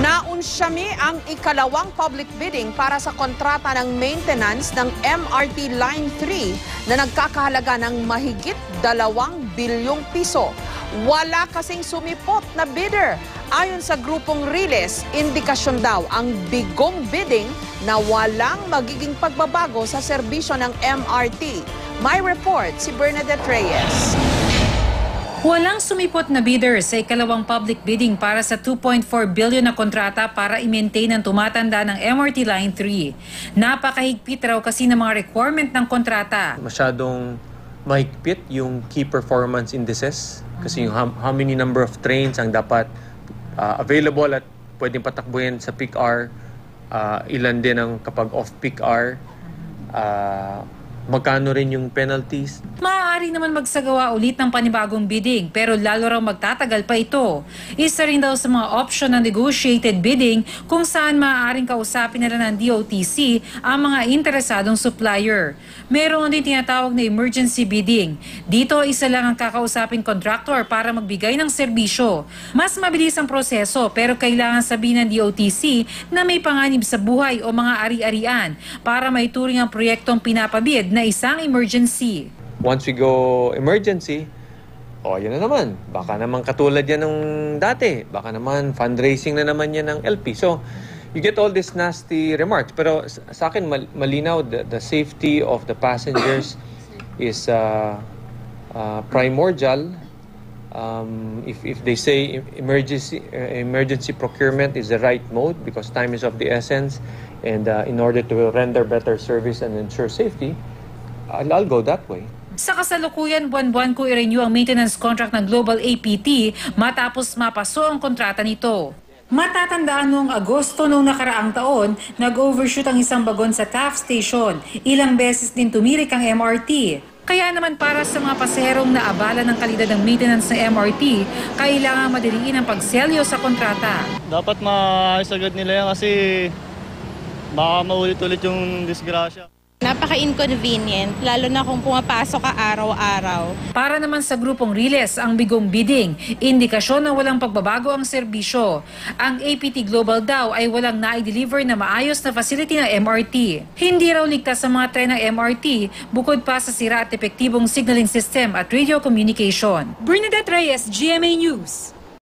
Naunsyami ang ikalawang public bidding para sa kontrata ng maintenance ng MRT Line 3 na nagkakahalaga ng mahigit 2 bilyong piso. Wala kasing sumipot na bidder. Ayon sa grupong Riles, indikasyon daw ang bigong bidding na walang magiging pagbabago sa serbisyo ng MRT. May report si Bernadette Reyes. Walang sumipot na bidder sa ikalawang public bidding para sa 2.4 billion na kontrata para i-maintain ang tumatanda ng MRT Line 3. Napakahigpit raw kasi ng mga requirement ng kontrata. Masyadong mahigpit yung key performance indices kasi yung how many number of trains ang dapat available at pwedeng patakbuhin sa peak hour, ilan din ang kapag off-peak hour, magkano rin yung penalties. Maaari naman magsagawa ulit ng panibagong bidding pero lalo raw magtatagal pa ito. Isa rin daw sa mga option ng negotiated bidding kung saan maaaring kausapin nila ng DOTC ang mga interesadong supplier. Meron din tinatawag na emergency bidding. Dito isa lang ang kakausapin contractor para magbigay ng serbisyo. Mas mabilis ang proseso pero kailangan sabihin ng DOTC na may panganib sa buhay o mga ari-arian para maituring ang proyektong pinapabid na isang emergency. Once we go emergency, yun na naman. Baka naman katulad yan ng dati. Baka naman fundraising na naman yan ng LP. So, you get all these nasty remarks. Pero sa akin, malinaw, the safety of the passengers is primordial. If they say emergency procurement is the right mode because time is of the essence and in order to render better service and ensure safety, I'll go that way. Sa kasalukuyan, buwan-buwan ko i-renew ang maintenance contract ng Global APT matapos mapaso ang kontrata nito. Matatandaan noong Agosto noong nakaraang taon, nag-overshoot ang isang bagon sa Taft Station. Ilang beses din tumirik ang MRT. Kaya naman para sa mga pasaherong naabala ng kalidad ng maintenance ng MRT, kailangan madaliin ang pagselyo sa kontrata. Dapat maayos agad nila yan kasi baka maulit-ulit yung disgrasya. Napaka-inconvenient, lalo na kung pumapasok ka araw-araw. Para naman sa grupong Riles, ang bigong bidding, indikasyon na walang pagbabago ang serbisyo. Ang APT Global daw ay walang na-deliver na maayos na facility ng MRT. Hindi raw ligtas sa mga tren ng MRT, bukod pa sa sira at epektibong signaling system at radio communication. Bernadette Reyes, GMA News.